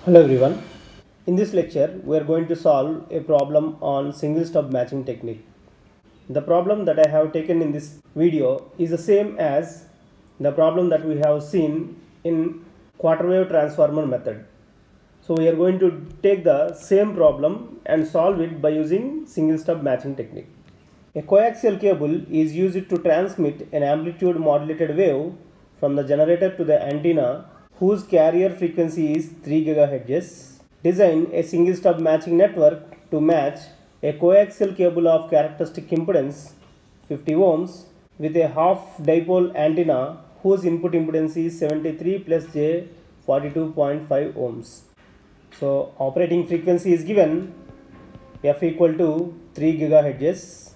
Hello everyone. In this lecture, we are going to solve a problem on single stub matching technique. The problem that I have taken in this video is the same as the problem that we have seen in quarter wave transformer method. So we are going to take the same problem and solve it by using single stub matching technique. A coaxial cable is used to transmit an amplitude modulated wave from the generator to the antenna whose carrier frequency is 3 GHz. Design a single stub matching network to match a coaxial cable of characteristic impedance 50 ohms with a half dipole antenna whose input impedance is 73 plus j 42.5 ohms. So operating frequency is given f equal to 3 GHz,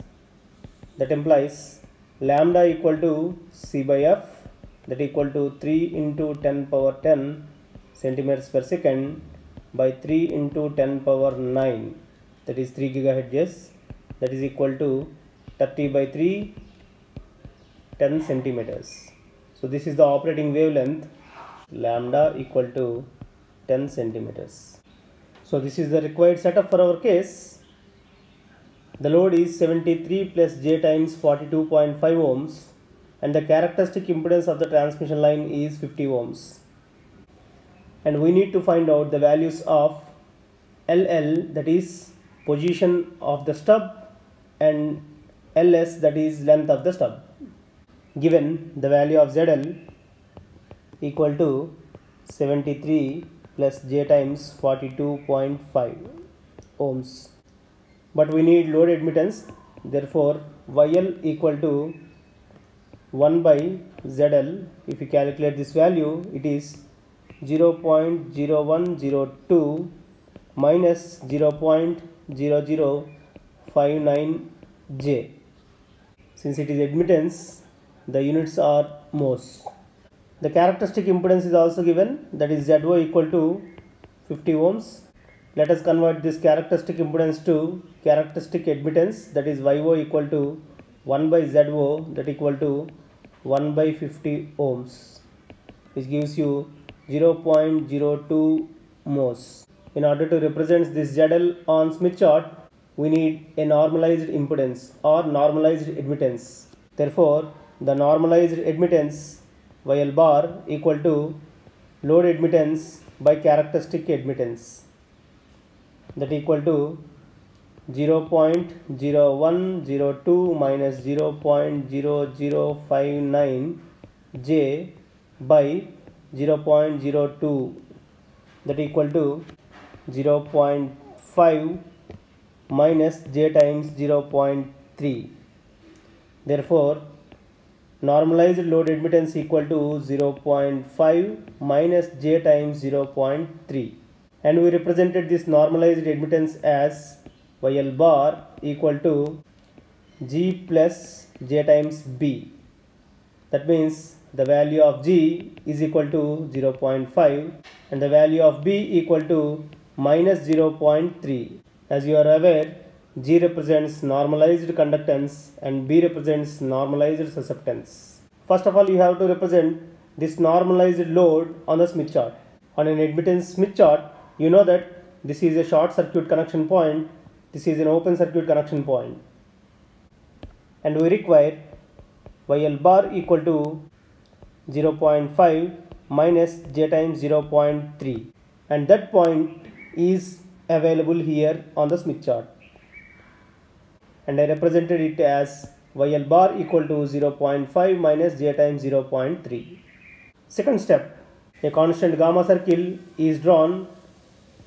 that implies lambda equal to c by f, that equal to 3 into 10 power 10 centimeters per second by 3 into 10 power 9, that is 3 GHz, that is equal to 30 by 3 10 centimeters. So this is the operating wavelength, lambda equal to 10 centimeters. So this is the required setup for our case. The load is 73 plus j times 42.5 ohms and the characteristic impedance of the transmission line is 50 ohms. And we need to find out the values of LL, that is position of the stub, and LS, that is length of the stub. Given the value of ZL equal to 73 plus j times 42.5 ohms. But we need load admittance, therefore YL equal to 1 by ZL. If you calculate this value, it is 0.0102 minus 0.0059 J. Since it is admittance, the units are mhos. The characteristic impedance is also given, that is ZO equal to 50 ohms. Let us convert this characteristic impedance to characteristic admittance, that is YO equal to 1 by ZO, that equal to 1 by 50 ohms, which gives you 0.02 mhos. In order to represent this ZL on Smith chart, we need a normalized impedance or normalized admittance. Therefore, the normalized admittance YL bar equal to load admittance by characteristic admittance, that equal to 0.0102 minus 0.0059 J by 0.02, that equal to 0.5 minus J times 0.3. Therefore, normalized load admittance equal to 0.5 minus J times 0.3. And we represented this normalized admittance as YL bar equal to G plus J times B. That means the value of G is equal to 0.5 and the value of B equal to minus 0.3. As you are aware, G represents normalized conductance and B represents normalized susceptance. First of all, you have to represent this normalized load on the Smith chart. On an admittance Smith chart, you know that this is a short circuit connection point, this is an open circuit connection point, and we require YL bar equal to 0.5 minus J times 0.3, and that point is available here on the Smith chart, and I represented it as YL bar equal to 0.5 minus J times 0.3. Second step, a constant gamma circle is drawn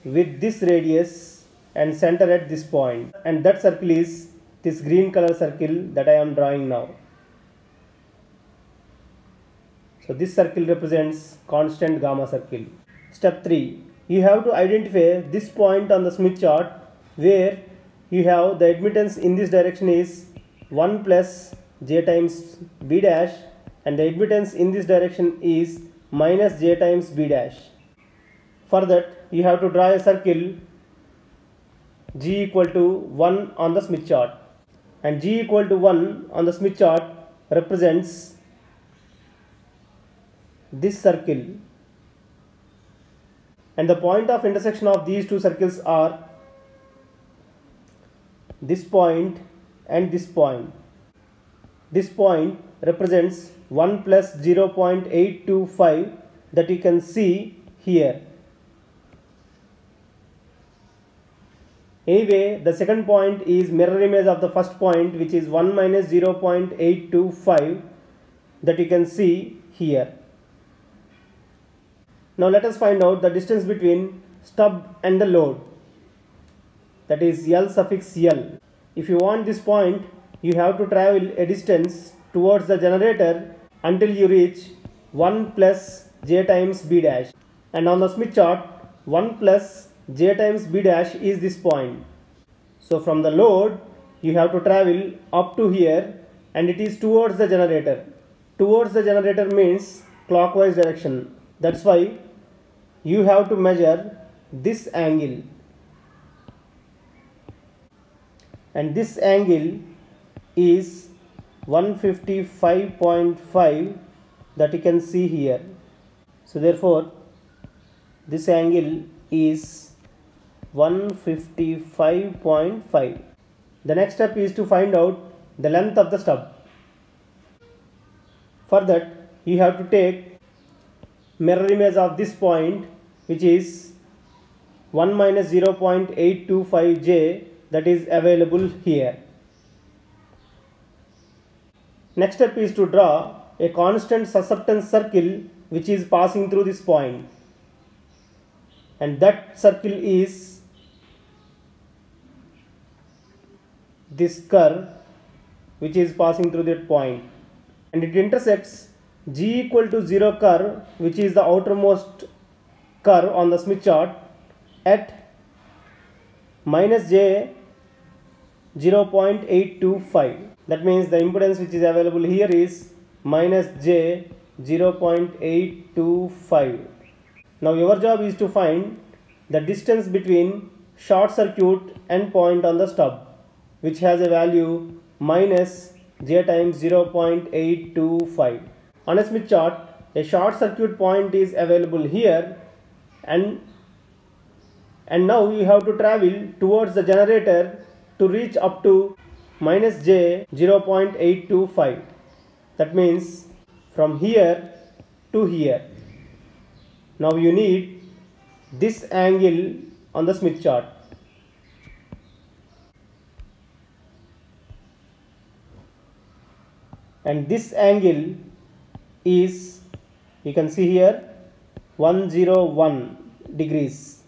with this radius and center at this point, and that circle is this green color circle that I am drawing now. So this circle represents constant gamma circle. Step 3, you have to identify this point on the Smith chart where you have the admittance in this direction is 1 plus J times B dash and the admittance in this direction is minus J times B dash. For that, you have to draw a circle G equal to 1 on the Smith chart, and G equal to 1 on the Smith chart represents this circle and the point of intersection of these two circles are this point and this point. This point represents 1 plus 0.825 that you can see here. Anyway, the second point is mirror image of the first point, which is 1 minus 0.825 that you can see here. Now let us find out the distance between stub and the load, that is L suffix L. If you want this point, you have to travel a distance towards the generator until you reach 1 plus j times b dash, and on the Smith chart 1 plus j times b dash is this point. So from the load you have to travel up to here, and it is towards the generator. Towards the generator means clockwise direction. That's why you have to measure this angle, and this angle is 155.5 that you can see here. So therefore this angle is 155.5. The next step is to find out the length of the stub. For that you have to take mirror image of this point, which is 1 minus 0.825j, that is available here. Next step is to draw a constant susceptance circle which is passing through this point, and that circle is this curve which is passing through that point, and it intersects G equal to 0 curve, which is the outermost curve on the Smith chart, at minus j 0.825. That means the impedance which is available here is minus j 0.825. Now your job is to find the distance between short circuit and point on the stub, which has a value minus j times 0.825. On a Smith chart, a short circuit point is available here, and now you have to travel towards the generator to reach up to minus j 0.825. That means from here to here. Now you need this angle on the Smith chart. And this angle is, you can see here, 101 degrees.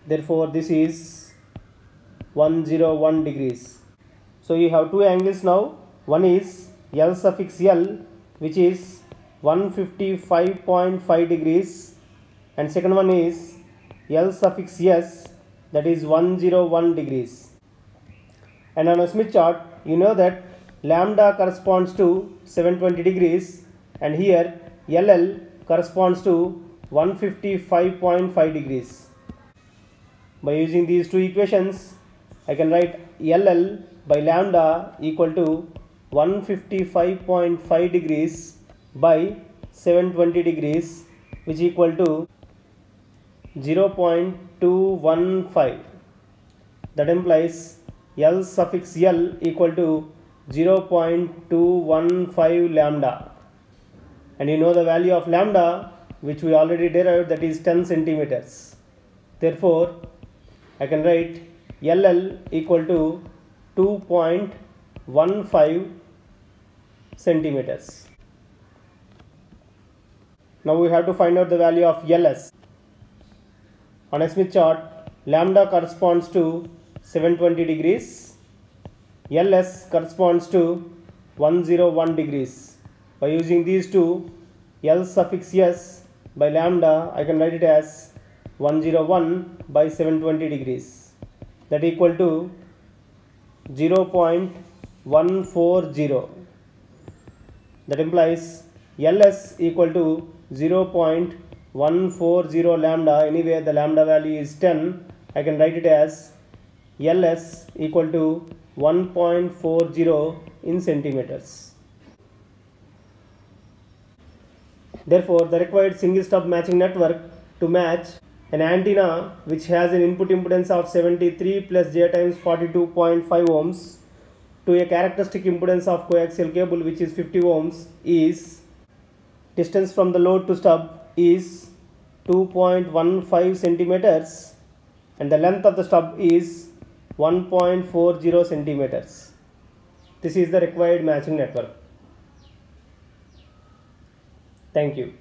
Therefore this is 101 degrees. So you have two angles now. One is L suffix L, which is 155.5 degrees, and second one is L suffix S, that is 101 degrees. And on a Smith chart, you know that lambda corresponds to 720 degrees, and here LL corresponds to 155.5 degrees. By using these two equations, I can write LL by lambda equal to 155.5 degrees by 720 degrees, which equal to 0.215. That implies L suffix L equal to 0.215 lambda, and you know the value of lambda, which we already derived, that is 10 centimeters. Therefore I can write LL equal to 2.15 centimeters. Now we have to find out the value of LS. On a Smith chart, lambda corresponds to 720 degrees, LS corresponds to 101 degrees. By using these two, L suffix S by lambda, I can write it as 101 by 720 degrees, that equal to 0.140. That implies LS equal to 0.140 lambda. Anyway, the lambda value is 10. I can write it as LS equal to 1.40 in centimeters. Therefore, the required single stub matching network to match an antenna which has an input impedance of 73 plus j times 42.5 ohms to a characteristic impedance of coaxial cable which is 50 ohms is distance from the load to stub is 2.15 centimeters and the length of the stub is 1.40 centimeters. This is the required matching network. Thank you.